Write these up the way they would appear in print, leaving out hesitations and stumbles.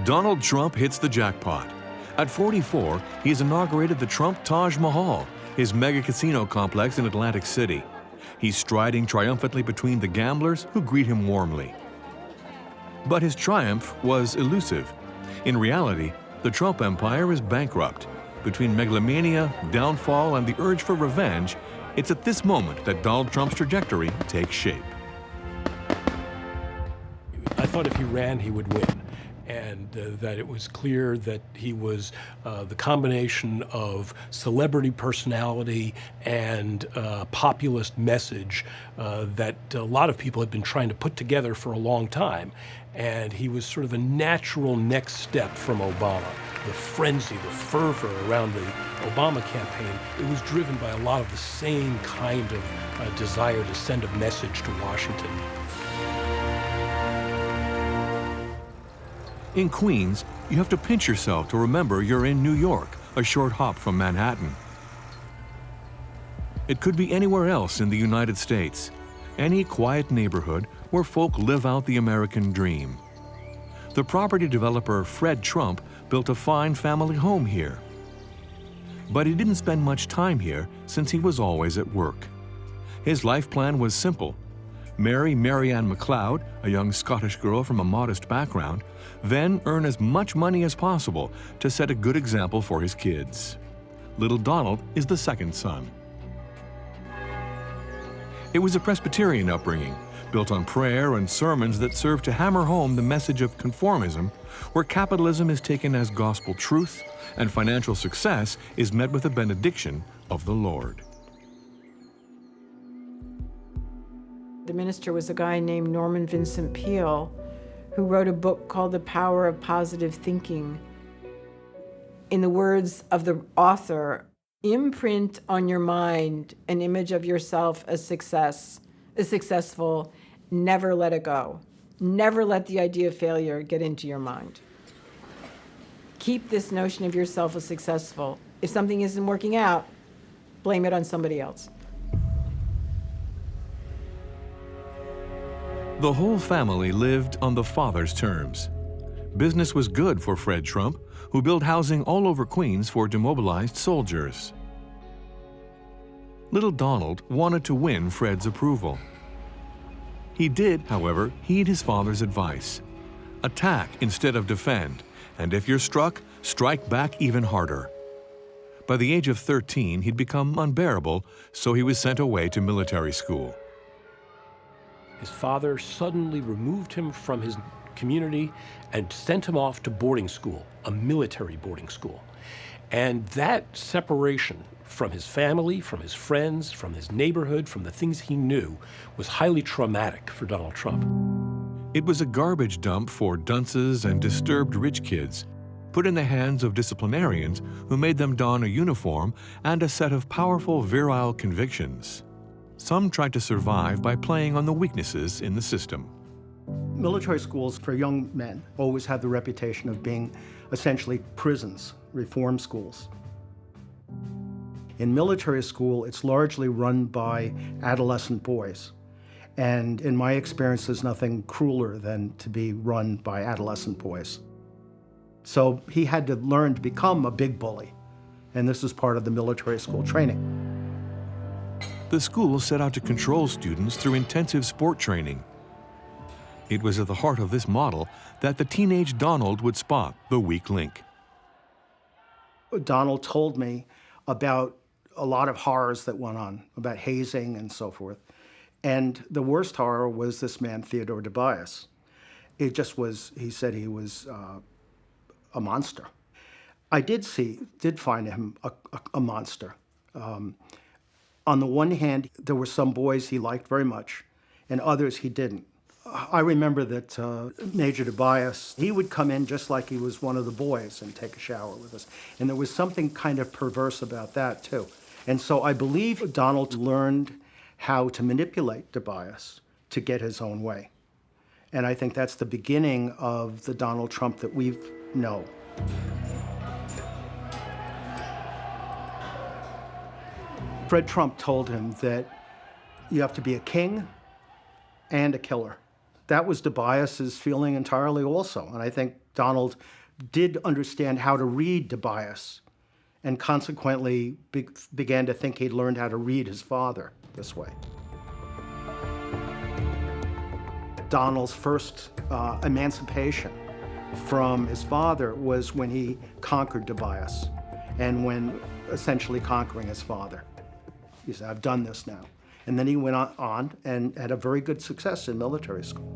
Donald Trump hits the jackpot. At 44, he has inaugurated the Trump Taj Mahal, his mega casino complex in Atlantic City. He's striding triumphantly between the gamblers who greet him warmly. But his triumph was elusive. In reality, the Trump empire is bankrupt. Between megalomania, downfall, and the urge for revenge, it's at this moment that Donald Trump's trajectory takes shape. I thought if he ran, he would win. And that it was clear that he was the combination of celebrity personality and populist message that a lot of people had been trying to put together for a long time. And he was sort of a natural next step from Obama. The frenzy, the fervor around the Obama campaign, it was driven by a lot of the same kind of desire to send a message to Washington. In Queens, you have to pinch yourself to remember you're in New York, a short hop from Manhattan. It could be anywhere else in the United States, any quiet neighborhood where folk live out the American dream. The property developer Fred Trump built a fine family home here. But he didn't spend much time here since he was always at work. His life plan was simple: marry Marianne MacLeod, a young Scottish girl from a modest background, then earn as much money as possible to set a good example for his kids. Little Donald is the second son. It was a Presbyterian upbringing, built on prayer and sermons that served to hammer home the message of conformism, where capitalism is taken as gospel truth and financial success is met with a benediction of the Lord. The minister was a guy named Norman Vincent Peale, who wrote a book called The Power of Positive Thinking. In the words of the author, imprint on your mind an image of yourself as successful, never let it go. Never let the idea of failure get into your mind. Keep this notion of yourself as successful. If something isn't working out, blame it on somebody else. The whole family lived on the father's terms. Business was good for Fred Trump, who built housing all over Queens for demobilized soldiers. Little Donald wanted to win Fred's approval. He did, however, heed his father's advice. Attack instead of defend, and if you're struck, strike back even harder. By the age of 13, he'd become unbearable, so he was sent away to military school. His father suddenly removed him from his community and sent him off to boarding school, a military boarding school. And that separation from his family, from his friends, from his neighborhood, from the things he knew, was highly traumatic for Donald Trump. It was a garbage dump for dunces and disturbed rich kids, put in the hands of disciplinarians who made them don a uniform and a set of powerful virile convictions. Some tried to survive by playing on the weaknesses in the system. Military schools for young men always had the reputation of being essentially prisons, reform schools. In military school, it's largely run by adolescent boys. And in my experience, there's nothing crueler than to be run by adolescent boys. So he had to learn to become a big bully. And this is part of the military school training. The school set out to control students through intensive sport training. It was at the heart of this model that the teenage Donald would spot the weak link. Donald told me about a lot of horrors that went on, about hazing and so forth. And the worst horror was this man, Theodore Tobias. It just was, he said he was a monster. I did find him a monster. On the one hand, there were some boys he liked very much, and others he didn't. I remember that Major Tobias, he would come in just like he was one of the boys and take a shower with us. And there was something kind of perverse about that, too. And so I believe Donald learned how to manipulate Tobias to get his own way. And I think that's the beginning of the Donald Trump that we know. Fred Trump told him that you have to be a king and a killer. that was Tobias's feeling entirely also. And I think Donald did understand how to read Tobias and consequently began to think he'd learned how to read his father this way. Donald's first emancipation from his father was when he conquered Tobias and when essentially conquering his father. He said, I've done this now. And then he went on and had a very good success in military school.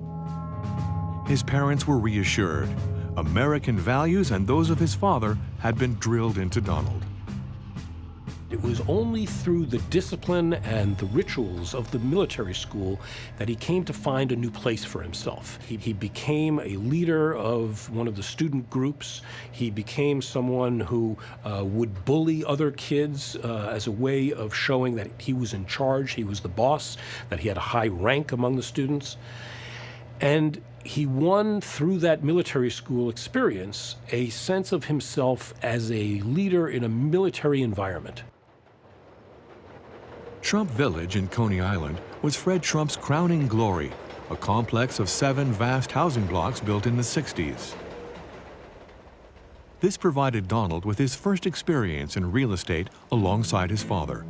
His parents were reassured. American values and those of his father had been drilled into Donald. It was only through the discipline and the rituals of the military school that he came to find a new place for himself. He became a leader of one of the student groups. He became someone who would bully other kids as a way of showing that he was in charge, he was the boss, that he had a high rank among the students. And he won, through that military school experience, a sense of himself as a leader in a military environment. Trump Village in Coney Island was Fred Trump's crowning glory, a complex of 7 vast housing blocks built in the 60s. This provided Donald with his first experience in real estate alongside his father.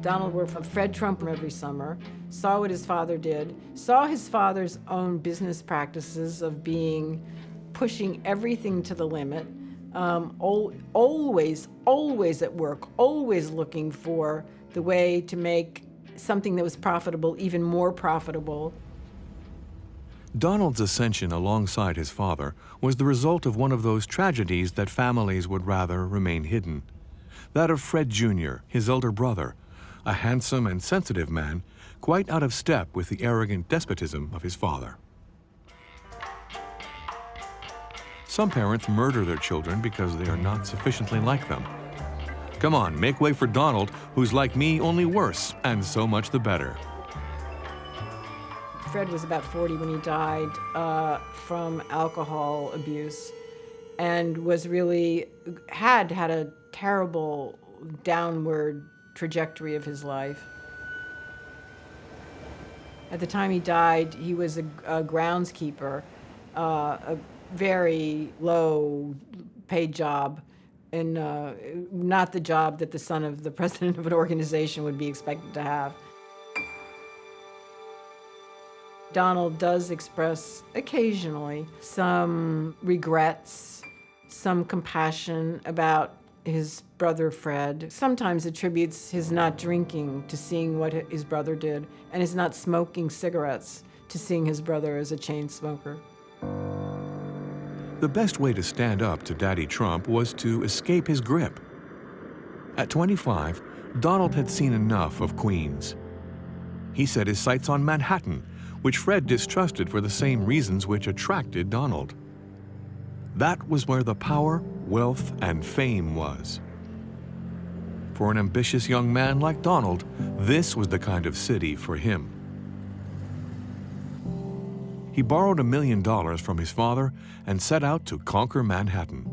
Donald worked for Fred Trump every summer, saw what his father did, saw his father's own business practices of pushing everything to the limit, always at work, always looking for the way to make something that was profitable even more profitable. Donald's ascension alongside his father was the result of one of those tragedies that families would rather remain hidden. That of Fred Jr., his elder brother, a handsome and sensitive man, quite out of step with the arrogant despotism of his father. Some parents murder their children because they are not sufficiently like them. Come on, make way for Donald, who's like me, only worse, and so much the better. Fred was about 40 when he died from alcohol abuse and was really, had a terrible downward trajectory of his life. At the time he died, he was a groundskeeper, a very low paid job, and not the job that the son of the president of an organization would be expected to have. Donald does express occasionally some regrets, some compassion about his brother Fred, sometimes attributes his not drinking to seeing what his brother did, and his not smoking cigarettes to seeing his brother as a chain smoker. The best way to stand up to Daddy Trump was to escape his grip. At 25, Donald had seen enough of Queens. He set his sights on Manhattan, which Fred distrusted for the same reasons which attracted Donald. That was where the power, wealth, and fame was. For an ambitious young man like Donald, this was the kind of city for him. He borrowed $1 million from his father and set out to conquer Manhattan.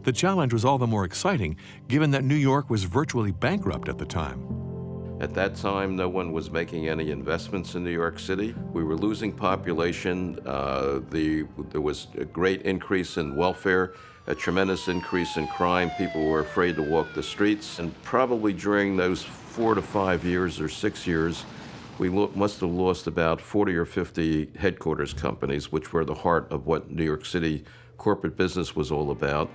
The challenge was all the more exciting, given that New York was virtually bankrupt at the time. At that time, no one was making any investments in New York City. We were losing population. There was a great increase in welfare, a tremendous increase in crime. People were afraid to walk the streets. And probably during those 4 to 5 years or 6 years, we must have lost about 40 or 50 headquarters companies, which were the heart of what New York City corporate business was all about.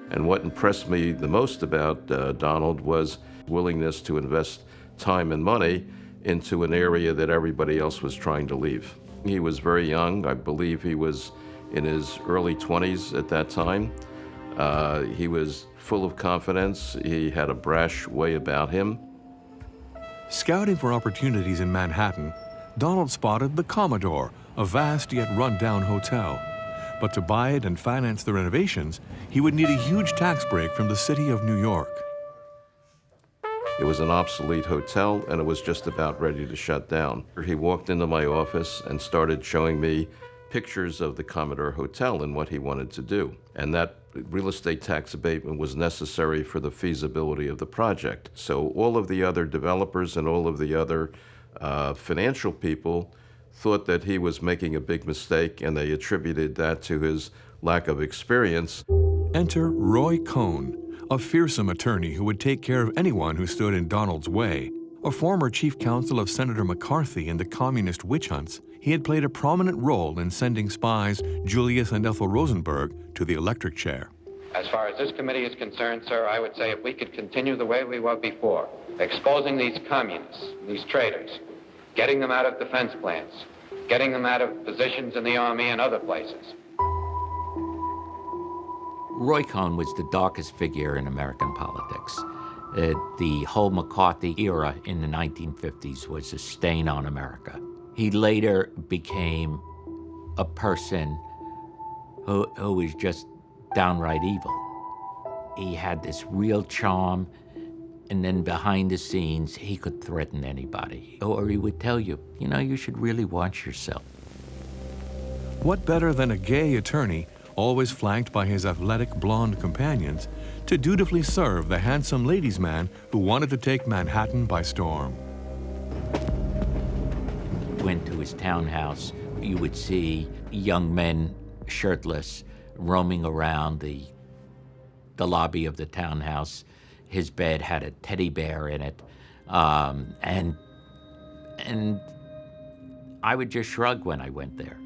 And what impressed me the most about Donald was willingness to invest time and money into an area that everybody else was trying to leave. He was very young. I believe he was in his early 20s at that time. He was full of confidence. He had a brash way about him. Scouting for opportunities in Manhattan, Donald spotted the Commodore, a vast yet run-down hotel. But to buy it and finance the renovations, he would need a huge tax break from the city of New York. It was an obsolete hotel, and it was just about ready to shut down. He walked into my office and started showing me pictures of the Commodore Hotel and what he wanted to do. And that real estate tax abatement was necessary for the feasibility of the project. So all of the other developers and all of the other financial people thought that he was making a big mistake, and they attributed that to his lack of experience. Enter Roy Cohn, a fearsome attorney who would take care of anyone who stood in Donald's way. A former chief counsel of Senator McCarthy in the communist witch hunts, he had played a prominent role in sending spies Julius and Ethel Rosenberg to the electric chair. As far as this committee is concerned, sir, I would say if we could continue the way we were before, exposing these communists, these traitors, getting them out of defense plants, getting them out of positions in the Army and other places. Roy Cohn was the darkest figure in American politics. The whole McCarthy era in the 1950s was a stain on America. He later became a person who was just downright evil. He had this real charm, and then behind the scenes, he could threaten anybody. Or he would tell you, you know, you should really watch yourself. What better than a gay attorney, always flanked by his athletic blonde companions, to dutifully serve the handsome ladies' man who wanted to take Manhattan by storm? Went to his townhouse, you would see young men shirtless roaming around the lobby of the townhouse. His bed had a teddy bear in it, and I would just shrug when I went there.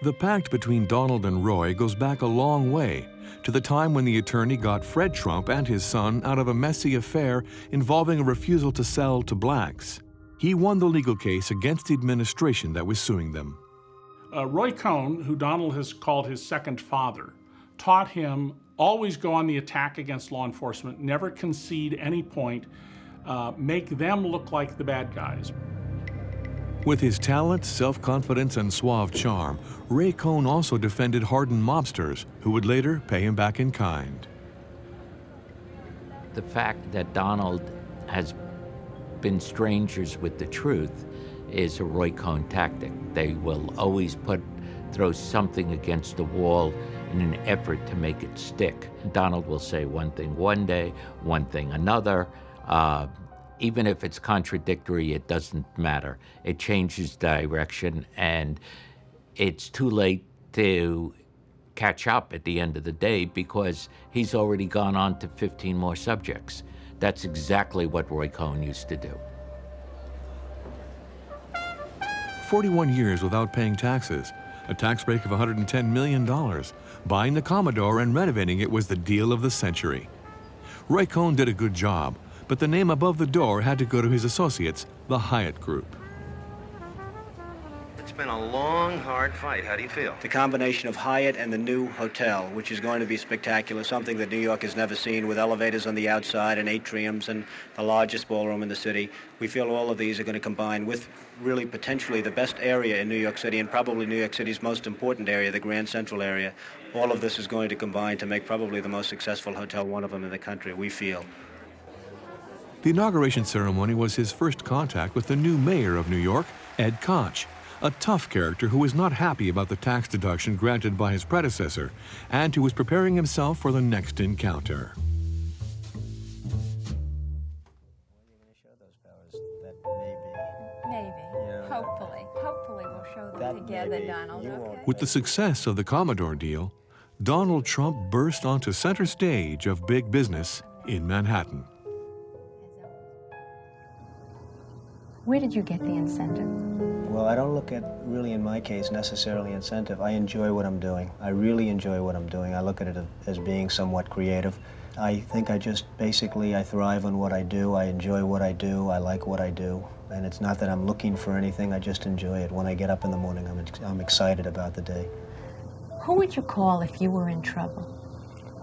The pact between Donald and Roy goes back a long way, to the time when the attorney got Fred Trump and his son out of a messy affair involving a refusal to sell to blacks. He won the legal case against the administration that was suing them. Roy Cohn, who Donald has called his second father, taught him always go on the attack against law enforcement, never concede any point, make them look like the bad guys. With his talent, self-confidence, and suave charm, Ray Cohn also defended hardened mobsters who would later pay him back in kind. The fact that Donald has been strangers with the truth is a Roy Cohn tactic. They will always throw something against the wall in an effort to make it stick. Donald will say one thing one day, one thing another. Even if it's contradictory, it doesn't matter. It changes direction, and it's too late to catch up at the end of the day because he's already gone on to 15 more subjects. That's exactly what Roy Cohn used to do. 41 years without paying taxes, a tax break of $110 million. Buying the Commodore and renovating it was the deal of the century. Roy Cohn did a good job, but the name above the door had to go to his associates, the Hyatt Group. It's been a long, hard fight. How do you feel? The combination of Hyatt and the new hotel, which is going to be spectacular, something that New York has never seen, with elevators on the outside and atriums and the largest ballroom in the city. We feel all of these are going to combine with really potentially the best area in New York City, and probably New York City's most important area, the Grand Central area. All of this is going to combine to make probably the most successful hotel, one of them in the country, we feel. The inauguration ceremony was his first contact with the new mayor of New York, Ed Koch, a tough character who was not happy about the tax deduction granted by his predecessor and who was preparing himself for the next encounter. Maybe. Hopefully we'll show them together, Donald. Okay? With the success of the Commodore deal, Donald Trump burst onto center stage of big business in Manhattan. Where did you get the incentive? Well, I don't look at, really in my case, necessarily incentive. I enjoy what I'm doing. I really enjoy what I'm doing. I look at it as being somewhat creative. I think I thrive on what I do. I enjoy what I do. I like what I do. And it's not that I'm looking for anything, I just enjoy it. When I get up in the morning, I'm excited about the day. Who would you call if you were in trouble?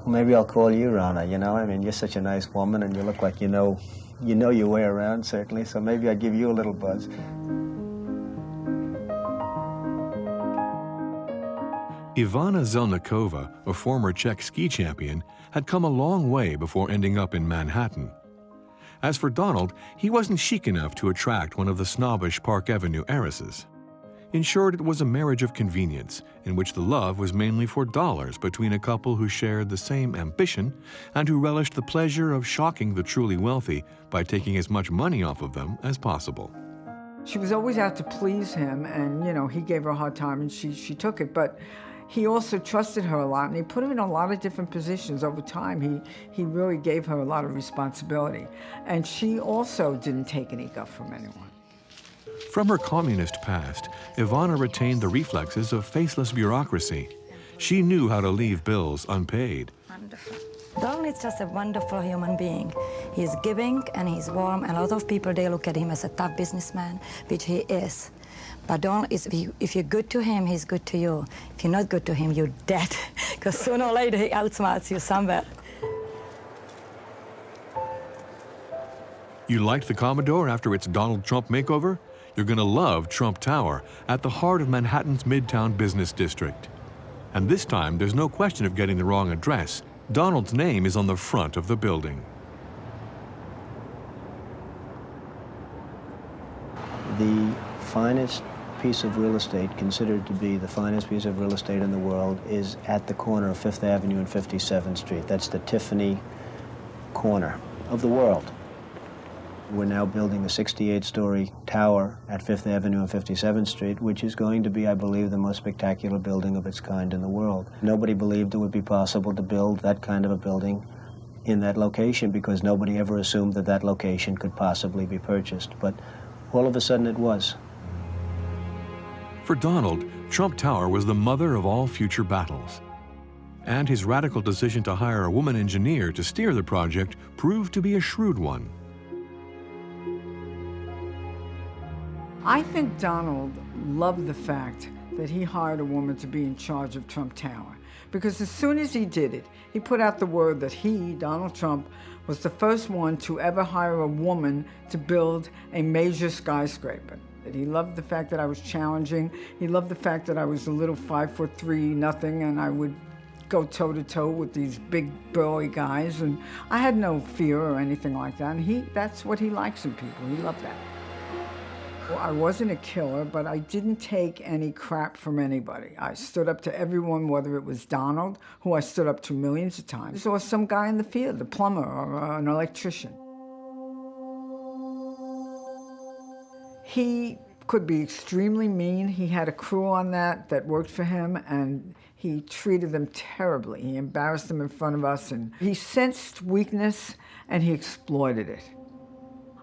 Maybe I'll call you, Rana. You know, I mean, you're such a nice woman and you look like you know your way around, certainly, so maybe I'll give you a little buzz. Ivana Zelnikova, a former Czech ski champion, had come a long way before ending up in Manhattan. As for Donald, he wasn't chic enough to attract one of the snobbish Park Avenue heiresses. In short, it was a marriage of convenience, in which the love was mainly for dollars between a couple who shared the same ambition and who relished the pleasure of shocking the truly wealthy by taking as much money off of them as possible. She was always out to please him, and, you know, he gave her a hard time, and she took it, but he also trusted her a lot, and he put her in a lot of different positions over time. He really gave her a lot of responsibility, and she also didn't take any guff from anyone. From her communist past, Ivana retained the reflexes of faceless bureaucracy. She knew how to leave bills unpaid. Wonderful. Donald is just a wonderful human being. He's giving and he's warm, and a lot of people, they look at him as a tough businessman, which he is. But Donald is, if you're good to him, he's good to you. If you're not good to him, you're dead, because sooner or later he outsmarts you somewhere. You liked the Commodore after its Donald Trump makeover? You're going to love Trump Tower at the heart of Manhattan's Midtown business district. And this time, there's no question of getting the wrong address. Donald's name is on the front of the building. The finest piece of real estate, considered to be the finest piece of real estate in the world, is at the corner of 5th Avenue and 57th Street. That's the Tiffany corner of the world. We're now building a 68-story tower at 5th Avenue and 57th Street, which is going to be, I believe, the most spectacular building of its kind in the world. Nobody believed it would be possible to build that kind of a building in that location, because nobody ever assumed that that location could possibly be purchased. But all of a sudden it was. For Donald, Trump Tower was the mother of all future battles. And his radical decision to hire a woman engineer to steer the project proved to be a shrewd one. I think Donald loved the fact that he hired a woman to be in charge of Trump Tower, because as soon as he did it, he put out the word that he, Donald Trump, was the first one to ever hire a woman to build a major skyscraper. He loved the fact that I was challenging. He loved the fact that I was a little 5'3" nothing, and I would go toe-to-toe with these big, burly guys, and I had no fear or anything like that, and that's what he likes in people. He loved that. Well, I wasn't a killer, but I didn't take any crap from anybody. I stood up to everyone, whether it was Donald, who I stood up to millions of times, or some guy in the field, a plumber or an electrician. He could be extremely mean. He had a crew on that worked for him, and he treated them terribly. He embarrassed them in front of us, and he sensed weakness, and he exploited it.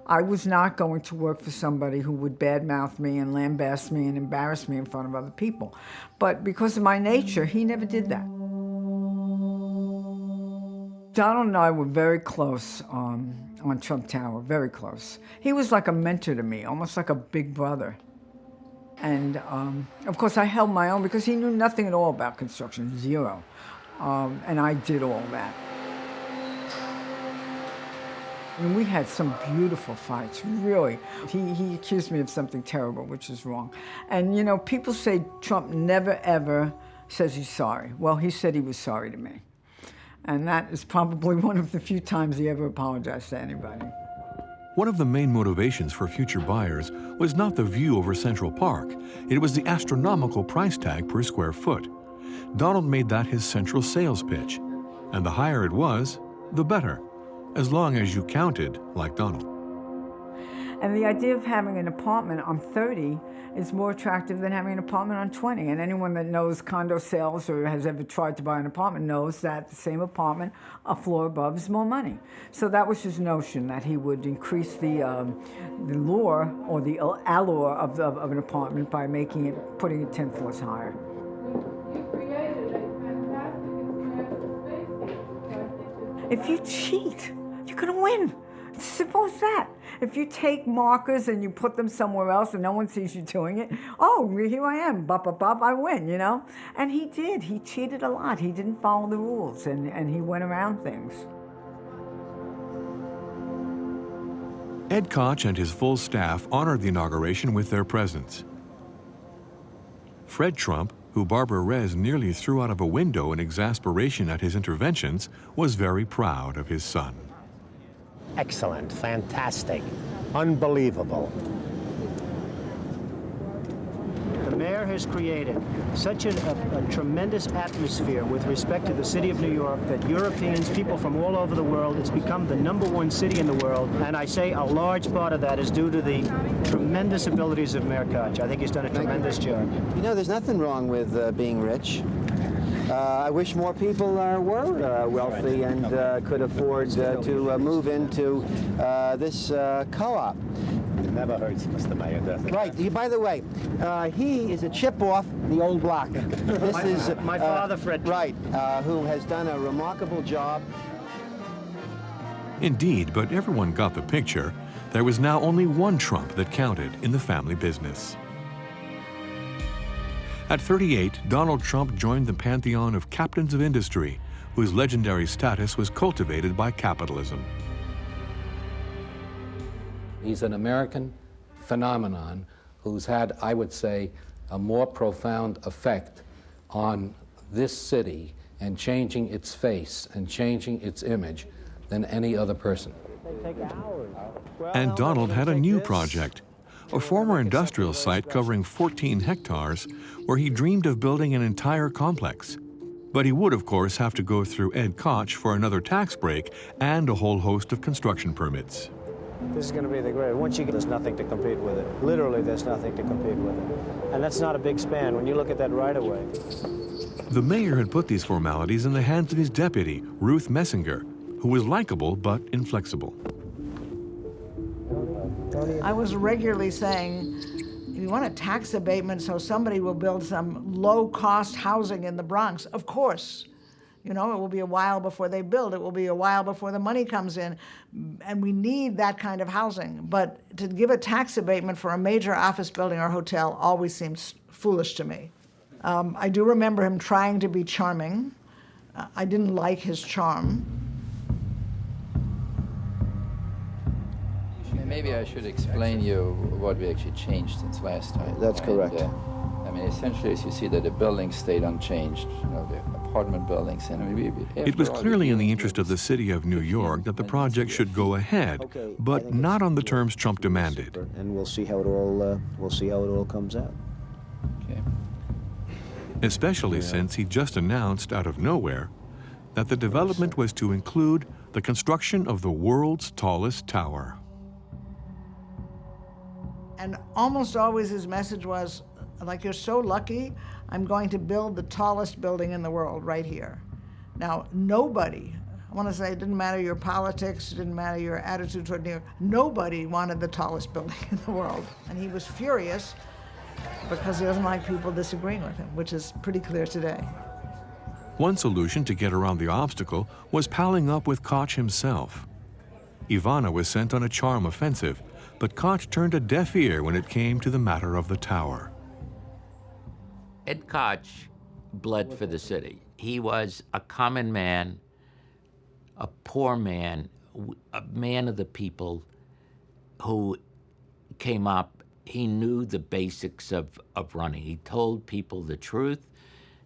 I was not going to work for somebody who would badmouth me and lambaste me and embarrass me in front of other people. But because of my nature, he never did that. Donald and I were very close on Trump Tower, very close. He was like a mentor to me, almost like a big brother. And of course, I held my own because he knew nothing at all about construction, zero. And I did all that. And we had some beautiful fights, really. He accused me of something terrible, which is wrong. And you know, people say Trump never ever says he's sorry. Well, he said he was sorry to me. And that is probably one of the few times he ever apologized to anybody. One of the main motivations for future buyers was not the view over Central Park. It was the astronomical price tag per square foot. Donald made that his central sales pitch. And the higher it was, the better, as long as you counted like Donald. And the idea of having an apartment on 30 is more attractive than having an apartment on 20. And anyone that knows condo sales or has ever tried to buy an apartment knows that the same apartment a floor above is more money. So that was his notion, that he would increase the lure or the allure of an apartment by putting it 10 floors higher. If you cheat, you're going to win. It's simple as that. If you take markers and you put them somewhere else and no one sees you doing it, oh, here I am, bop, bop, bop, I win, you know? And he did. He cheated a lot. He didn't follow the rules, and he went around things. Ed Koch and his full staff honored the inauguration with their presence. Fred Trump, who Barbara Rez nearly threw out of a window in exasperation at his interventions, was very proud of his son. Excellent, fantastic, unbelievable. mayor has created such a tremendous atmosphere with respect to the city of New York that Europeans, people from all over the world, it's become the #1 city in the world. And I say a large part of that is due to the tremendous abilities of Mayor Koch. I think he's done a tremendous job. You know, there's nothing wrong with being rich. I wish more people were wealthy and could afford to move into this co-op. It never hurts, Mr. Mayor, does it? Right. By the way, he is a chip off the old block. This is my father, Fred. Right, who has done a remarkable job. Indeed, but everyone got the picture. There was now only one Trump that counted in the family business. At 38, Donald Trump joined the pantheon of captains of industry, whose legendary status was cultivated by capitalism. He's an American phenomenon who's had, I would say, a more profound effect on this city and changing its face and changing its image than any other person. And Donald had a new project, a former industrial site covering 14 hectares where he dreamed of building an entire complex. But he would, of course, have to go through Ed Koch for another tax break and a whole host of construction permits. This is going to be the great. Once you get, there's nothing to compete with it. Literally, there's nothing to compete with it. And that's not a big span when you look at that right of way. The mayor had put these formalities in the hands of his deputy, Ruth Messinger, who was likable but inflexible. I was regularly saying, if you want a tax abatement so somebody will build some low-cost housing in the Bronx, of course. You know, it will be a while before they build. It will be a while before the money comes in. And we need that kind of housing. But to give a tax abatement for a major office building or hotel always seems foolish to me. I do remember him trying to be charming. I didn't like his charm. Maybe I should explain you what we actually changed since last time. That's correct. I mean, essentially, as you see that the buildings stayed unchanged, you know, the apartment buildings. And it was clearly in the interest of the city of New York that the project should go ahead, but not on the terms Trump demanded. And we'll see how it all comes out. Okay. Especially since he just announced out of nowhere that the development was to include the construction of the world's tallest tower. And almost always his message was, like, you're so lucky, I'm going to build the tallest building in the world right here. Now, nobody, I want to say, it didn't matter your politics, it didn't matter your attitude toward New York, nobody wanted the tallest building in the world. And he was furious because he doesn't like people disagreeing with him, which is pretty clear today. One solution to get around the obstacle was palling up with Koch himself. Ivana was sent on a charm offensive, but Koch turned a deaf ear when it came to the matter of the tower. Ed Koch bled for the city. He was a common man, a poor man, a man of the people who came up. He knew the basics of running. He told people the truth,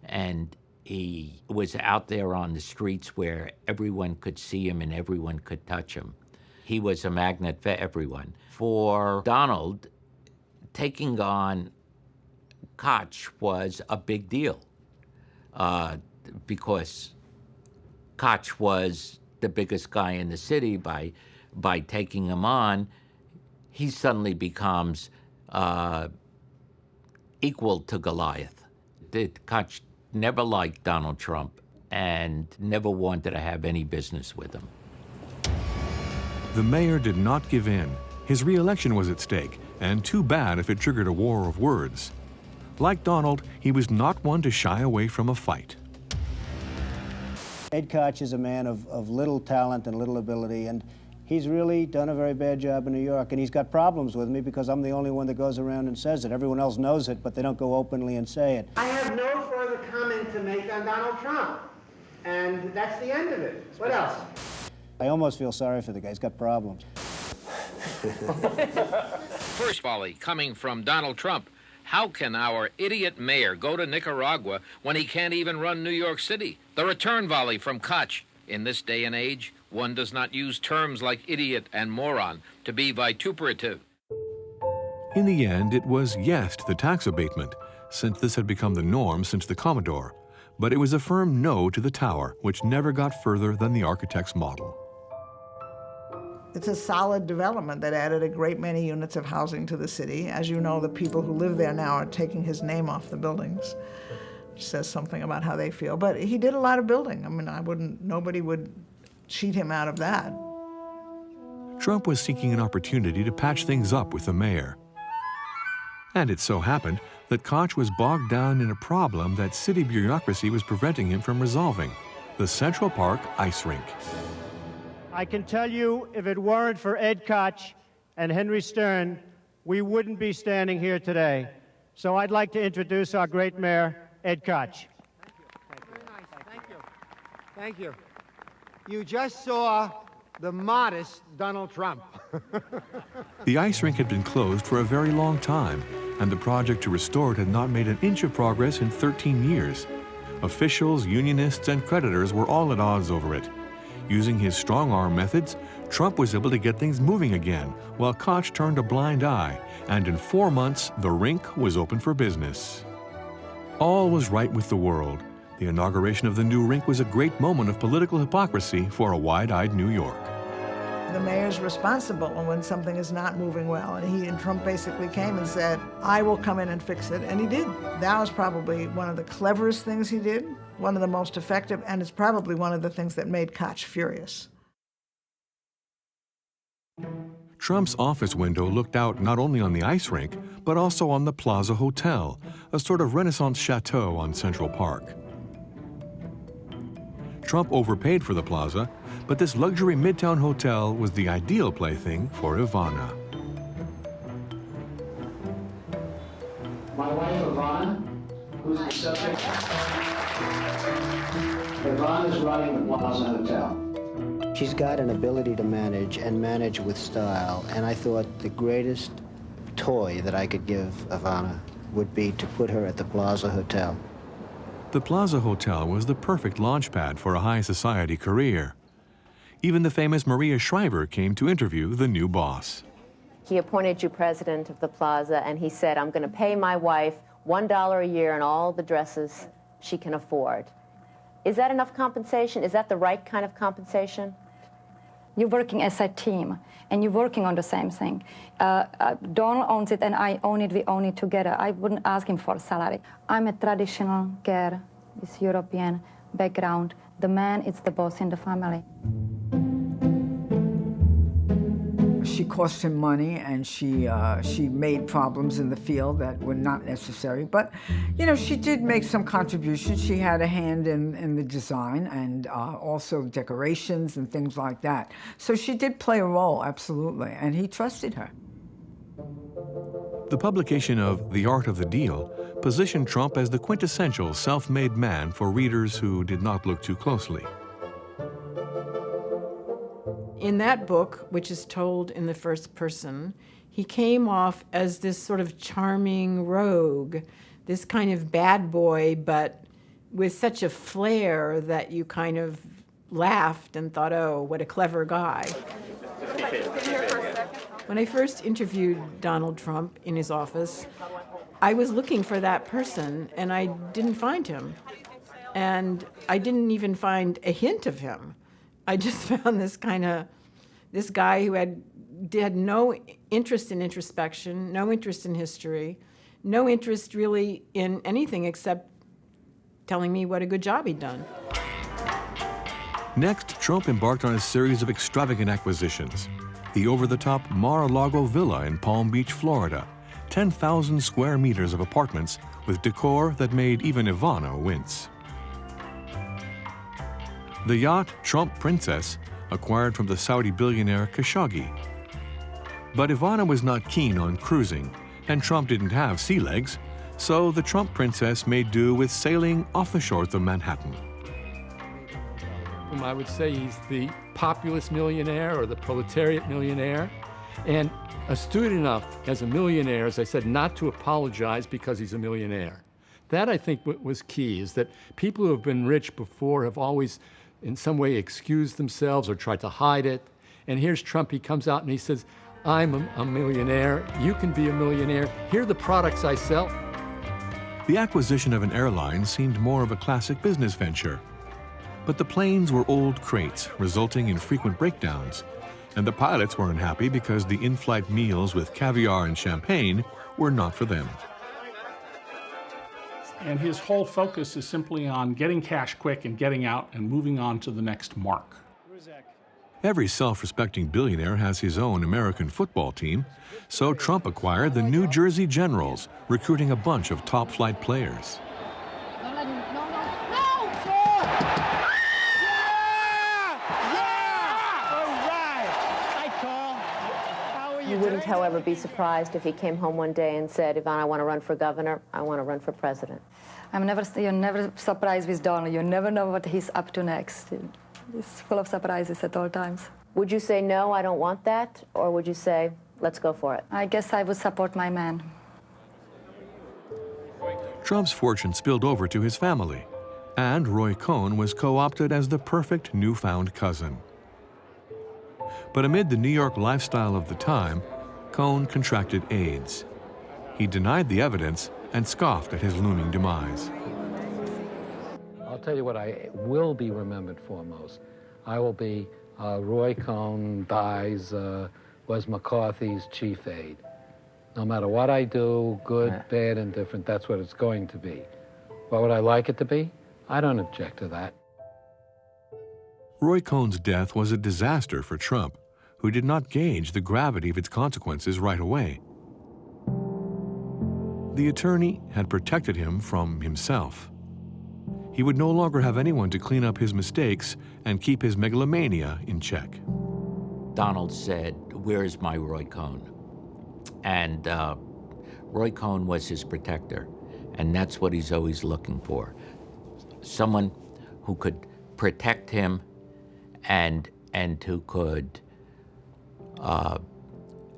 and he was out there on the streets where everyone could see him and everyone could touch him. He was a magnet for everyone. For Donald, taking on Koch was a big deal because Koch was the biggest guy in the city. By taking him on, he suddenly becomes equal to Goliath. Koch never liked Donald Trump and never wanted to have any business with him. The mayor did not give in. His re-election was at stake, and too bad if it triggered a war of words. Like Donald, he was not one to shy away from a fight. Ed Koch is a man of little talent and little ability, and he's really done a very bad job in New York, and he's got problems with me because I'm the only one that goes around and says it. Everyone else knows it, but they don't go openly and say it. I have no further comment to make on Donald Trump, and that's the end of it. What else? I almost feel sorry for the guy. He's got problems. First volley coming from Donald Trump. How can our idiot mayor go to Nicaragua when he can't even run New York City? The return volley from Koch. In this day and age, one does not use terms like idiot and moron to be vituperative. In the end, it was yes to the tax abatement, since this had become the norm since the Commodore, but it was a firm no to the tower, which never got further than the architect's model. It's a solid development that added a great many units of housing to the city. As you know, the people who live there now are taking his name off the buildings, which says something about how they feel. But he did a lot of building. I mean, nobody would cheat him out of that. Trump was seeking an opportunity to patch things up with the mayor. And it so happened that Koch was bogged down in a problem that city bureaucracy was preventing him from resolving: the Central Park ice rink. I can tell you, if it weren't for Ed Koch and Henry Stern, we wouldn't be standing here today. So I'd like to introduce our great mayor, Ed Koch. Thank you. You just saw the modest Donald Trump. The ice rink had been closed for a very long time, and the project to restore it had not made an inch of progress in 13 years. Officials, unionists, and creditors were all at odds over it. Using his strong-arm methods, Trump was able to get things moving again, while Koch turned a blind eye, and in 4 months, the rink was open for business. All was right with the world. The inauguration of the new rink was a great moment of political hypocrisy for a wide-eyed New York. The mayor's responsible when something is not moving well, and Trump basically came and said, I will come in and fix it, and he did. That was probably one of the cleverest things he did, one of the most effective, and it's probably one of the things that made Koch furious. Trump's office window looked out not only on the ice rink, but also on the Plaza Hotel, a sort of Renaissance chateau on Central Park. Trump overpaid for the plaza, but this luxury midtown hotel was the ideal plaything for Ivana. My wife, Ivana, who's the subject. Ivana's running the Plaza Hotel. She's got an ability to manage, and manage with style, and I thought the greatest toy that I could give Ivana would be to put her at the Plaza Hotel. The Plaza Hotel was the perfect launchpad for a high society career. Even the famous Maria Shriver came to interview the new boss. He appointed you president of the Plaza, and he said, I'm going to pay my wife $1 a year and all the dresses she can afford. Is that enough compensation? Is that the right kind of compensation? You're working as a team, and you're working on the same thing. Donald owns it, and I own it. We own it together. I wouldn't ask him for a salary. I'm a traditional girl with European background. The man is the boss in the family. She cost him money, and she made problems in the field that were not necessary. But, you know, she did make some contributions. She had a hand in the design and also decorations and things like that. So she did play a role, absolutely, and he trusted her. The publication of The Art of the Deal positioned Trump as the quintessential self-made man for readers who did not look too closely. In that book, which is told in the first person, he came off as this sort of charming rogue, this kind of bad boy, but with such a flair that you kind of laughed and thought, oh, what a clever guy. When I first interviewed Donald Trump in his office, I was looking for that person, and I didn't find him. And I didn't even find a hint of him. I just found this guy who had no interest in introspection, no interest in history, no interest really in anything except telling me what a good job he'd done. Next, Trump embarked on a series of extravagant acquisitions. The over-the-top Mar-a-Lago villa in Palm Beach, Florida, 10,000 square meters of apartments with decor that made even Ivana wince. The yacht Trump Princess, acquired from the Saudi billionaire Khashoggi. But Ivana was not keen on cruising, and Trump didn't have sea legs, so the Trump Princess made do with sailing off the shores of Manhattan. I would say he's the populist millionaire or the proletariat millionaire, and astute enough as a millionaire, as I said, not to apologize because he's a millionaire. That, I think, was key, is that people who have been rich before have always in some way excused themselves or tried to hide it. And here's Trump, he comes out and he says, I'm a millionaire, you can be a millionaire, here are the products I sell. The acquisition of an airline seemed more of a classic business venture. But the planes were old crates, resulting in frequent breakdowns, and the pilots were unhappy because the in-flight meals with caviar and champagne were not for them. And his whole focus is simply on getting cash quick and getting out and moving on to the next mark. Every self-respecting billionaire has his own American football team, so Trump acquired the New Jersey Generals, recruiting a bunch of top-flight players. You wouldn't, however, be surprised if he came home one day and said, Ivana, I want to run for governor, I want to run for president. You're never surprised with Donald. You never know what he's up to next. He's full of surprises at all times. Would you say, no, I don't want that? Or would you say, let's go for it? I guess I would support my man. Trump's fortune spilled over to his family, and Roy Cohn was co-opted as the perfect newfound cousin. But amid the New York lifestyle of the time, Cohn contracted AIDS. He denied the evidence and scoffed at his looming demise. I'll tell you what I will be remembered for most. I will be Roy Cohn dies, was McCarthy's chief aide. No matter what I do, good, bad, indifferent, that's what it's going to be. What would I like it to be? I don't object to that. Roy Cohn's death was a disaster for Trump, who did not gauge the gravity of its consequences right away. The attorney had protected him from himself. He would no longer have anyone to clean up his mistakes and keep his megalomania in check. Donald said, "Where's my Roy Cohn?" And Roy Cohn was his protector, and that's what he's always looking for. Someone who could protect him and who could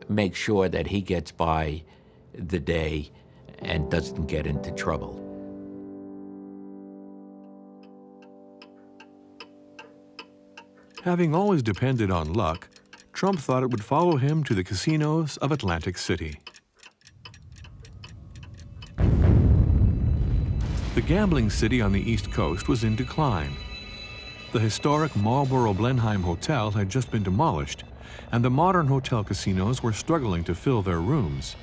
make sure that he gets by the day and doesn't get into trouble. Having always depended on luck, Trump thought it would follow him to the casinos of Atlantic City. The gambling city on the East Coast was in decline. The historic Marlboro Blenheim Hotel had just been demolished, and the modern hotel casinos were struggling to fill their rooms.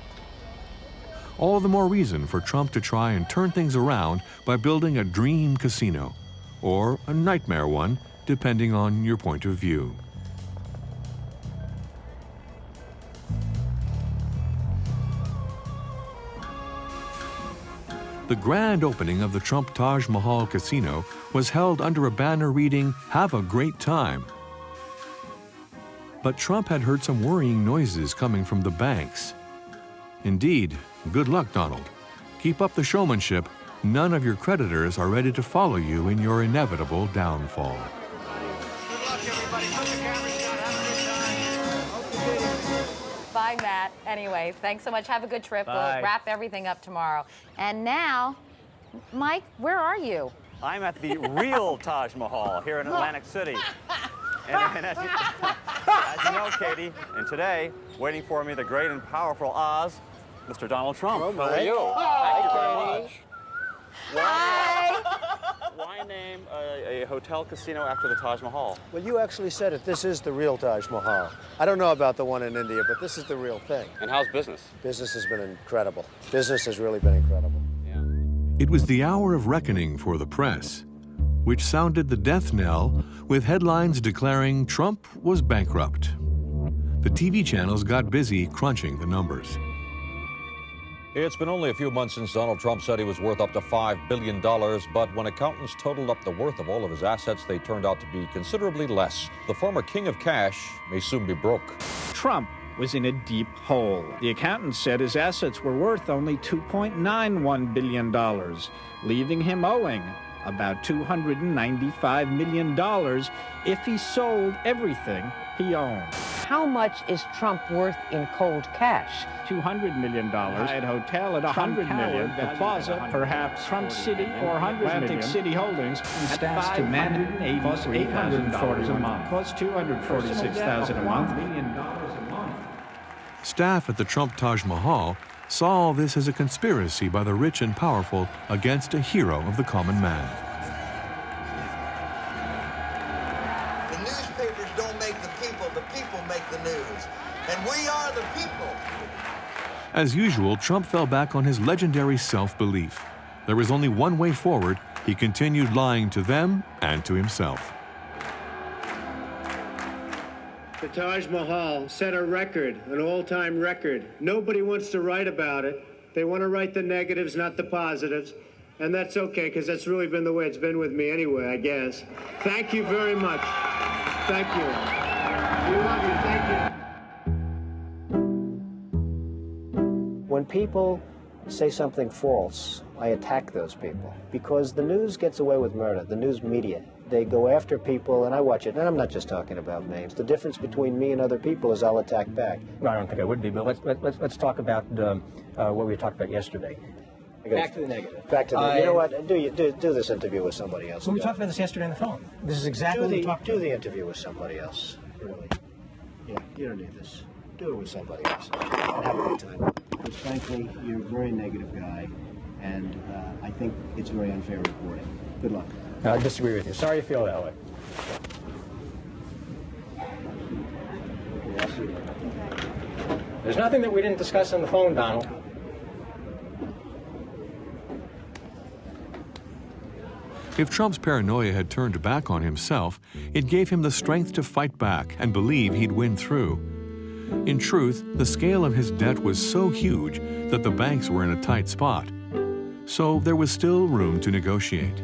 All the more reason for Trump to try and turn things around by building a dream casino, or a nightmare one, depending on your point of view. The grand opening of the Trump Taj Mahal Casino was held under a banner reading, "Have a great time." But Trump had heard some worrying noises coming from the banks. Indeed, good luck, Donald. Keep up the showmanship. None of your creditors are ready to follow you in your inevitable downfall. Bye, Matt. Anyway, thanks so much. Have a good trip. Bye. We'll wrap everything up tomorrow. And now, Mike, where are you? I'm at the real Taj Mahal here in Atlantic City. And as you know, Katie, and today, waiting for me, the great and powerful Oz, Mr. Donald Trump. Oh, How are you? Hi, Thank you very Katie. much. Hi. Why name a hotel casino after the Taj Mahal? Well, you actually said it. This is the real Taj Mahal. I don't know about the one in India, but this is the real thing. And how's business? Business has been incredible. Business has really been incredible. It was the hour of reckoning for the press, which sounded the death knell with headlines declaring Trump was bankrupt. The TV channels got busy crunching the numbers. It's been only a few months since Donald Trump said he was worth up to $5 billion, but when accountants totaled up the worth of all of his assets, they turned out to be considerably less. The former king of cash may soon be broke. Trump was in a deep hole. The accountants said his assets were worth only $2.91 billion, leaving him owing about $295 million if he sold everything he owned. How much is Trump worth in cold cash? $200 million. Hyatt Hotel at $100 million. The Plaza, perhaps. Trump City, $400 million. Atlantic City Holdings, staff to manage, costs $840 a month. Costs $246,000 a month. $1 million a month. Staff at the Trump Taj Mahal saw all this as a conspiracy by the rich and powerful against a hero of the common man. The newspapers don't make the people make the news. And we are the people. As usual, Trump fell back on his legendary self-belief. There was only one way forward. He continued lying to them and to himself. The Taj Mahal set a record, an all-time record. Nobody wants to write about it. They want to write the negatives, not the positives. And that's okay, because that's really been the way it's been with me anyway, I guess. Thank you very much. Thank you. We love you. Thank you. When people say something false, I attack those people, because the news gets away with murder, the news media. They go after people, and I watch it, and I'm not just talking about names. The difference between me and other people is I'll attack back. Well, I don't think I would be, but let's talk about what we talked about yesterday. Back to the negative. Back to the. You know what? Do this interview with somebody else. Well, we talked about this yesterday on the phone. This is exactly what we talked about. Do the interview with somebody else. Really. Yeah, you don't need this. Do it with somebody else. And have a good time. Because frankly, you're a very negative guy, and I think it's very unfair reporting. Good luck. I disagree with you. Sorry you feel that way. There's nothing that we didn't discuss on the phone, Donald. If Trump's paranoia had turned back on himself, it gave him the strength to fight back and believe he'd win through. In truth, the scale of his debt was so huge that the banks were in a tight spot. So there was still room to negotiate.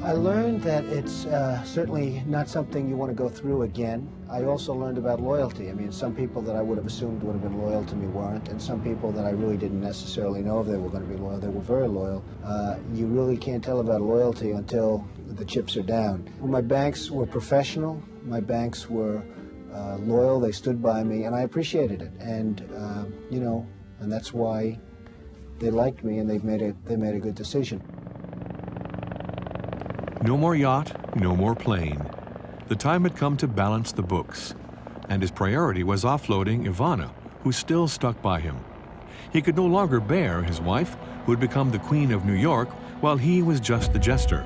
I learned that it's certainly not something you want to go through again. I also learned about loyalty. I mean, some people that I would have assumed would have been loyal to me weren't, and some people that I really didn't necessarily know if they were going to be loyal, they were very loyal. You really can't tell about loyalty until the chips are down. Well, my banks were professional. My banks were loyal. They stood by me, and I appreciated it. And, you know, and that's why they liked me, and they made a good decision. No more yacht, no more plane. The time had come to balance the books, and his priority was offloading Ivana, who still stuck by him. He could no longer bear his wife, who had become the Queen of New York, while he was just the jester.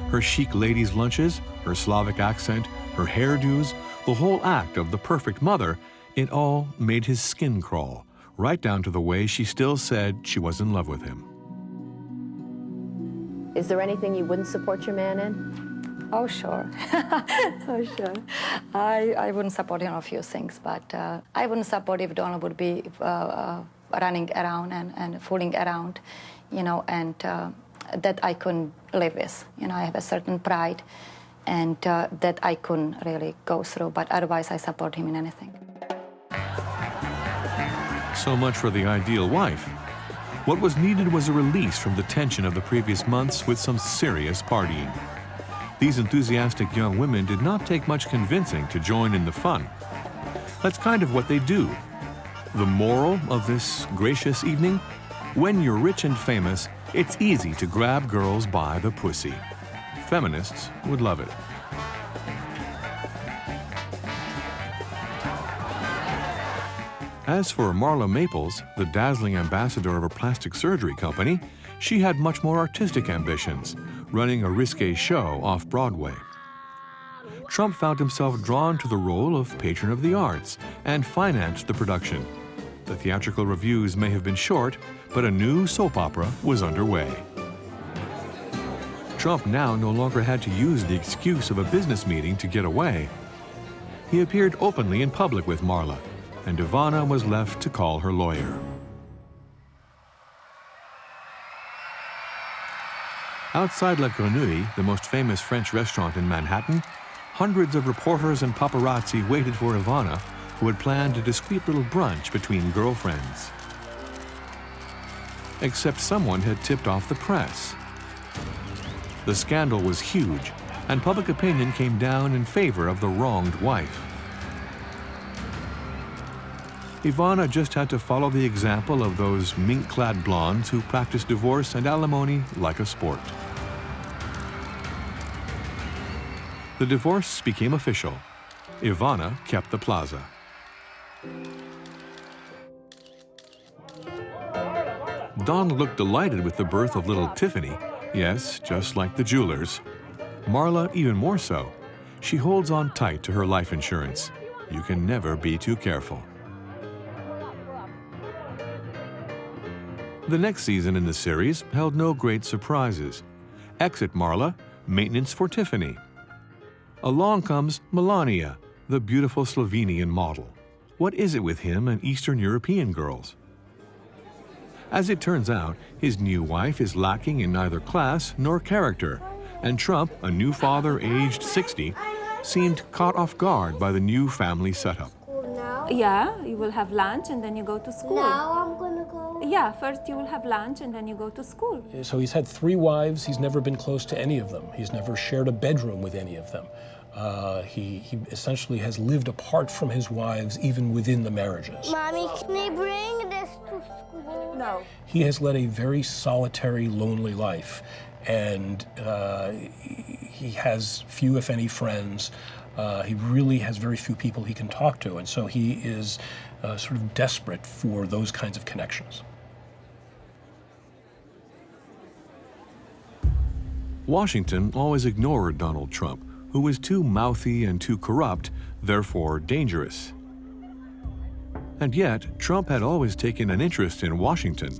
Her chic ladies' lunches, her Slavic accent, her hairdos, the whole act of the perfect mother, it all made his skin crawl, right down to the way she still said she was in love with him. Is there anything you wouldn't support your man in? Oh, sure. Oh, sure. I wouldn't support him on a few things, but I wouldn't support if Donald would be running around and fooling around, you know, and that I couldn't live with. You know, I have a certain pride, and that I couldn't really go through, but otherwise I support him in anything. So much for the ideal wife. What was needed was a release from the tension of the previous months with some serious partying. These enthusiastic young women did not take much convincing to join in the fun. That's kind of what they do. The moral of this gracious evening? When you're rich and famous, it's easy to grab girls by the pussy. Feminists would love it. As for Marla Maples, the dazzling ambassador of a plastic surgery company, she had much more artistic ambitions, running a risque show off Broadway. Trump found himself drawn to the role of patron of the arts and financed the production. The theatrical reviews may have been short, but a new soap opera was underway. Trump now no longer had to use the excuse of a business meeting to get away. He appeared openly in public with Marla, and Ivana was left to call her lawyer. Outside La Grenouille, the most famous French restaurant in Manhattan, hundreds of reporters and paparazzi waited for Ivana, who had planned a discreet little brunch between girlfriends. Except someone had tipped off the press. The scandal was huge, and public opinion came down in favor of the wronged wife. Ivana just had to follow the example of those mink-clad blondes who practice divorce and alimony like a sport. The divorce became official. Ivana kept the plaza. Donald looked delighted with the birth of little Tiffany, yes, just like the jewelers, Marla even more so. She holds on tight to her life insurance. You can never be too careful. The next season in the series held no great surprises. Exit Marla, maintenance for Tiffany. Along comes Melania, the beautiful Slovenian model. What is it with him and Eastern European girls? As it turns out, his new wife is lacking in neither class nor character, and Trump, a new father aged 60, seemed caught off guard by the new family setup. Yeah, you will have lunch and then you go to school. Now I'm gonna go. Yeah, first you will have lunch and then you go to school. So he's had 3 wives. He's never been close to any of them. He's never shared a bedroom with any of them. He essentially has lived apart from his wives, even within the marriages. Mommy, can I bring this to school? No. He has led a very solitary, lonely life, and he has few, if any, friends. He really has very few people he can talk to, and so he is sort of desperate for those kinds of connections. Washington always ignored Donald Trump, who was too mouthy and too corrupt, therefore dangerous. And yet, Trump had always taken an interest in Washington,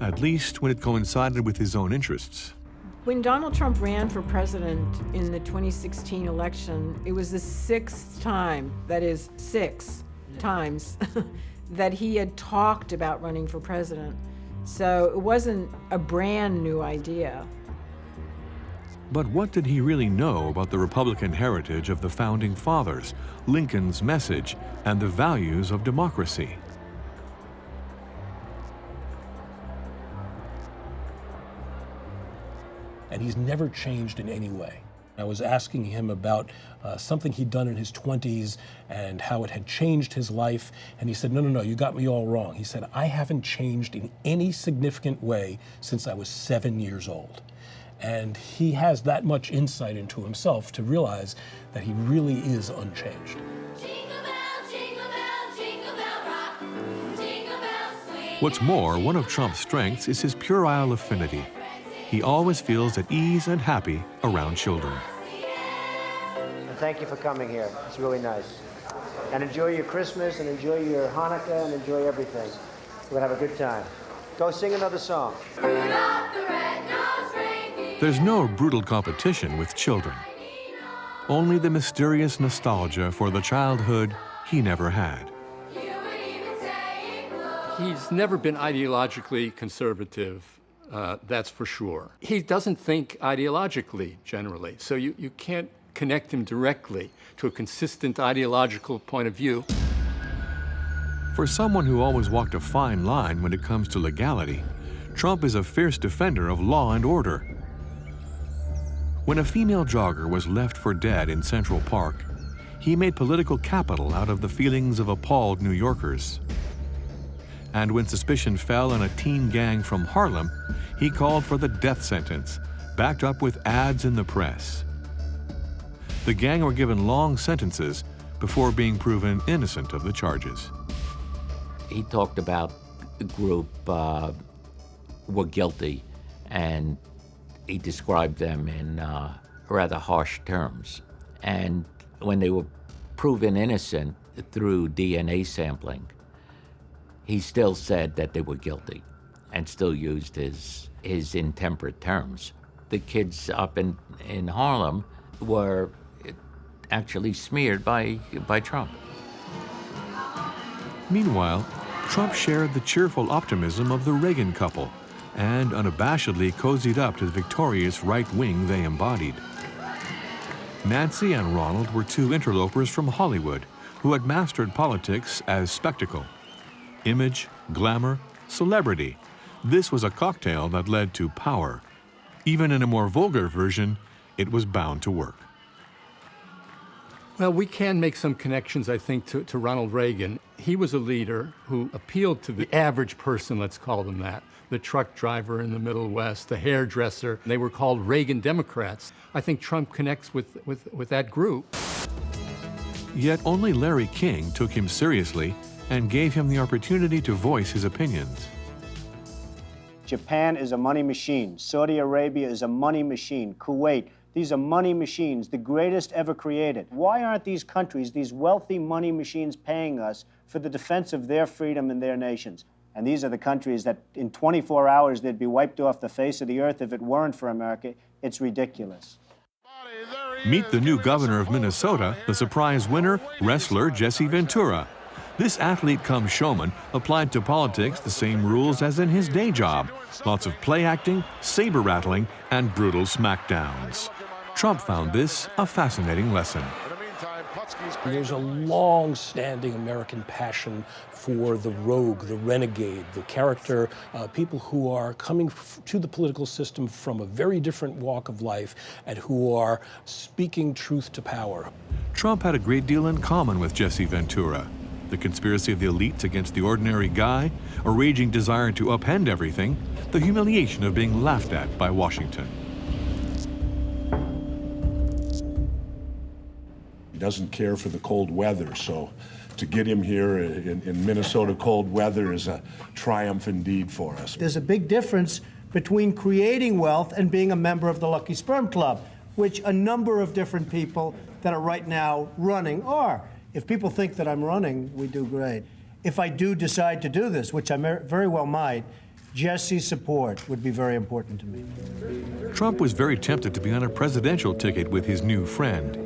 at least when it coincided with his own interests. When Donald Trump ran for president in the 2016 election, it was the 6th time, that is 6 times, that he had talked about running for president. So it wasn't a brand new idea. But what did he really know about the Republican heritage of the Founding Fathers, Lincoln's message, and the values of democracy? And he's never changed in any way. I was asking him about something he'd done in his 20s and how it had changed his life, and he said, no, you got me all wrong. He said, I haven't changed in any significant way since I was 7 years old. And he has that much insight into himself to realize that he really is unchanged. What's more, one of Trump's strengths is his puerile affinity. He always feels at ease and happy around children. And thank you for coming here. It's really nice. And enjoy your Christmas, and enjoy your Hanukkah, and enjoy everything. We'll have a good time. Go sing another song. There's no brutal competition with children. Only the mysterious nostalgia for the childhood he never had. He's never been ideologically conservative, that's for sure. He doesn't think ideologically, generally, so you can't connect him directly to a consistent ideological point of view. For someone who always walked a fine line when it comes to legality, Trump is a fierce defender of law and order. When a female jogger was left for dead in Central Park, he made political capital out of the feelings of appalled New Yorkers. And when suspicion fell on a teen gang from Harlem, he called for the death sentence, backed up with ads in the press. The gang were given long sentences before being proven innocent of the charges. He talked about the group were guilty, and he described them in rather harsh terms. And when they were proven innocent through DNA sampling, he still said that they were guilty and still used his intemperate terms. The kids up in Harlem were actually smeared by Trump. Meanwhile, Trump shared the cheerful optimism of the Reagan couple and unabashedly cozied up to the victorious right wing they embodied. Nancy and Ronald were 2 interlopers from Hollywood who had mastered politics as spectacle. Image, glamour, celebrity. This was a cocktail that led to power. Even in a more vulgar version, it was bound to work. Well, we can make some connections, I think, to Ronald Reagan. He was a leader who appealed to the average person, let's call them that. The truck driver in the Middle West, the hairdresser. They were called Reagan Democrats. I think Trump connects with that group. Yet only Larry King took him seriously and gave him the opportunity to voice his opinions. Japan is a money machine. Saudi Arabia is a money machine. Kuwait, these are money machines, the greatest ever created. Why aren't these countries, these wealthy money machines, paying us for the defense of their freedom and their nations? And these are the countries that in 24 hours they'd be wiped off the face of the earth if it weren't for America. It's ridiculous. Meet the new governor of Minnesota, the surprise winner, wrestler Jesse Ventura. This athlete-cum-showman applied to politics the same rules as in his day job. Lots of play acting, saber rattling, and brutal smackdowns. Trump found this a fascinating lesson. There's a long-standing American passion for the rogue, the renegade, the character, people who are coming to the political system from a very different walk of life and who are speaking truth to power. Trump had a great deal in common with Jesse Ventura. The conspiracy of the elites against the ordinary guy, a raging desire to upend everything, the humiliation of being laughed at by Washington. He doesn't care for the cold weather, so to get him here in Minnesota cold weather is a triumph indeed for us. There's a big difference between creating wealth and being a member of the Lucky Sperm Club, which a number of different people that are right now running are. If people think that I'm running, we do great. If I do decide to do this, which I very well might, Jesse's support would be very important to me. Trump was very tempted to be on a presidential ticket with his new friend.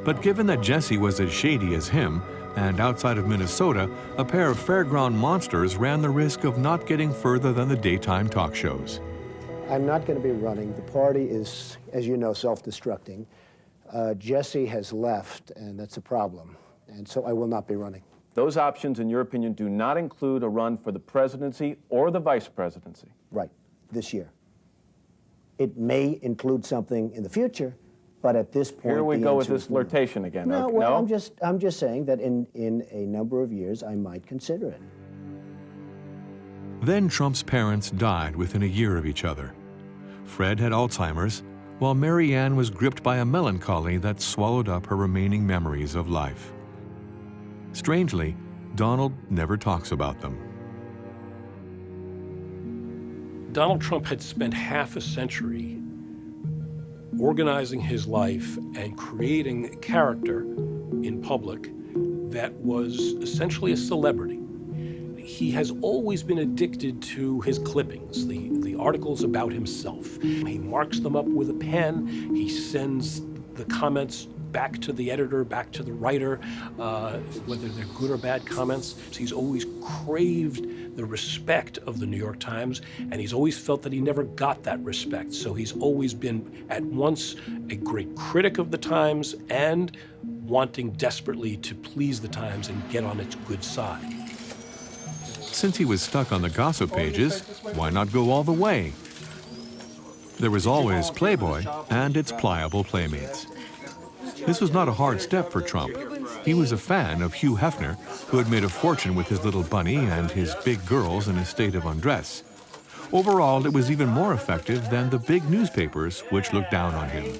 But given that Jesse was as shady as him, and outside of Minnesota, a pair of fairground monsters ran the risk of not getting further than the daytime talk shows. I'm not going to be running. The party is, as you know, self-destructing. Jesse has left, and that's a problem. And so I will not be running. Those options, in your opinion, do not include a run for the presidency or the vice presidency. Right, this year. It may include something in the future, but at this point, here we go with this flirtation again. No, okay, well, no? I'm just saying that in a number of years, I might consider it. Then Trump's parents died within a year of each other. Fred had Alzheimer's, while Mary Ann was gripped by a melancholy that swallowed up her remaining memories of life. Strangely, Donald never talks about them. Donald Trump had spent half a century organizing his life and creating a character in public that was essentially a celebrity. He has always been addicted to his clippings, the articles about himself. He marks them up with a pen. He sends the comments back to the editor, back to the writer, whether they're good or bad comments. He's always craved the respect of the New York Times, and he's always felt that he never got that respect. So he's always been at once a great critic of the Times and wanting desperately to please the Times and get on its good side. Since he was stuck on the gossip pages, why not go all the way? There was always Playboy and its pliable playmates. This was not a hard step for Trump. He was a fan of Hugh Hefner, who had made a fortune with his little bunny and his big girls in a state of undress. Overall, it was even more effective than the big newspapers, which looked down on him.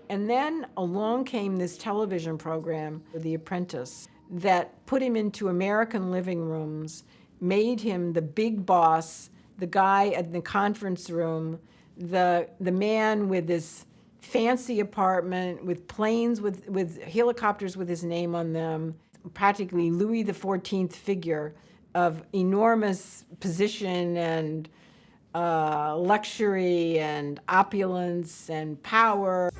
And then along came this television program, The Apprentice, that put him into American living rooms, made him the big boss, the guy at the conference room, the man with this fancy apartment, with planes, with helicopters with his name on them, practically Louis XIV figure of enormous position and luxury and opulence and power.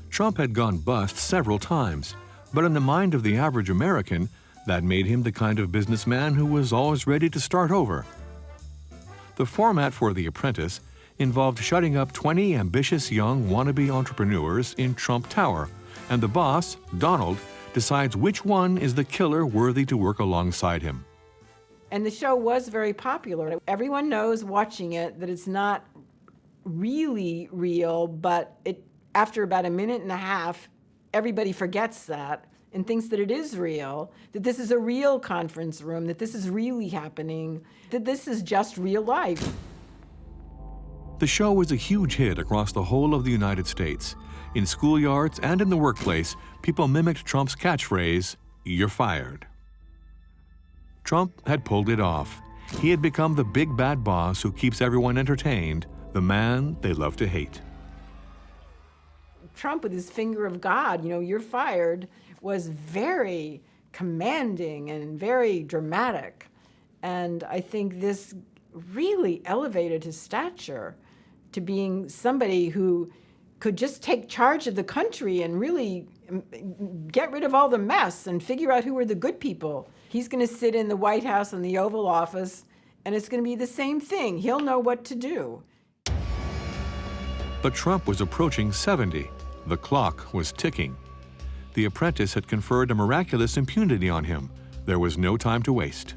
Trump had gone bust several times, but in the mind of the average American, that made him the kind of businessman who was always ready to start over. The format for The Apprentice involved shutting up 20 ambitious young wannabe entrepreneurs in Trump Tower, and the boss, Donald, decides which one is the killer worthy to work alongside him. And the show was very popular. Everyone knows watching it that it's not really real, but after about a minute and a half, everybody forgets that and thinks that it is real, that this is a real conference room, that this is really happening, that this is just real life. The show was a huge hit across the whole of the United States. In schoolyards and in the workplace, people mimicked Trump's catchphrase, "You're fired." Trump had pulled it off. He had become the big bad boss who keeps everyone entertained, the man they love to hate. Trump, with his finger of God, you know, you're fired, was very commanding and very dramatic. And I think this really elevated his stature to being somebody who could just take charge of the country and really get rid of all the mess and figure out who were the good people. He's going to sit in the White House in the Oval Office, and it's going to be the same thing. He'll know what to do. But Trump was approaching 70. The clock was ticking. The apprentice had conferred a miraculous impunity on him. There was no time to waste.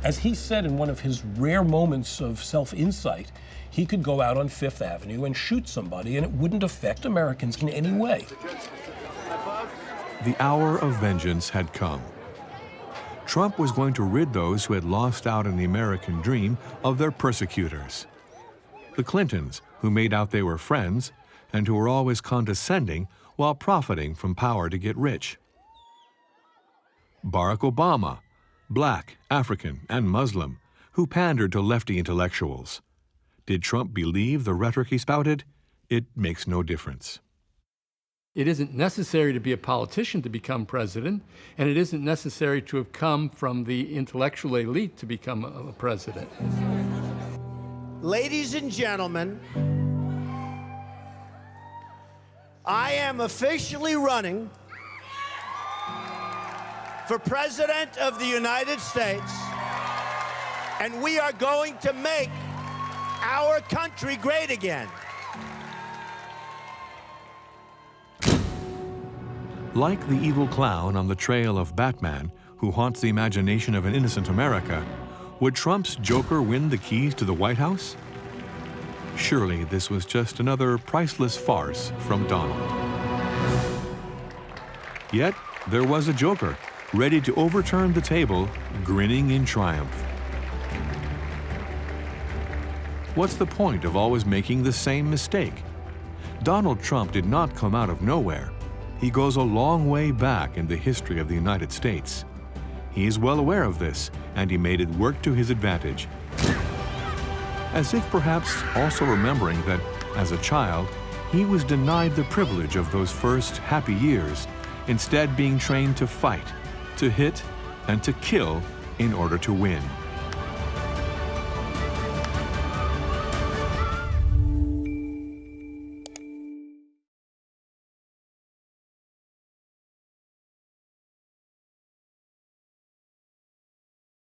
As he said in one of his rare moments of self-insight, he could go out on Fifth Avenue and shoot somebody and it wouldn't affect Americans in any way. The hour of vengeance had come. Trump was going to rid those who had lost out on the American dream of their persecutors. The Clintons, who made out they were friends and who were always condescending while profiting from power to get rich. Barack Obama, Black, African, and Muslim, who pandered to lefty intellectuals. Did Trump believe the rhetoric he spouted? It makes no difference. It isn't necessary to be a politician to become president, and it isn't necessary to have come from the intellectual elite to become a president. Ladies and gentlemen, I am officially running for President of the United States, and we are going to make our country great again. Like the evil clown on the trail of Batman, who haunts the imagination of an innocent America, would Trump's Joker win the keys to the White House? Surely this was just another priceless farce from Donald. Yet there was a Joker, ready to overturn the table, grinning in triumph. What's the point of always making the same mistake? Donald Trump did not come out of nowhere. He goes a long way back in the history of the United States. He is well aware of this, and he made it work to his advantage. As if perhaps also remembering that, as a child, he was denied the privilege of those first happy years, instead being trained to fight, to hit, and to kill in order to win.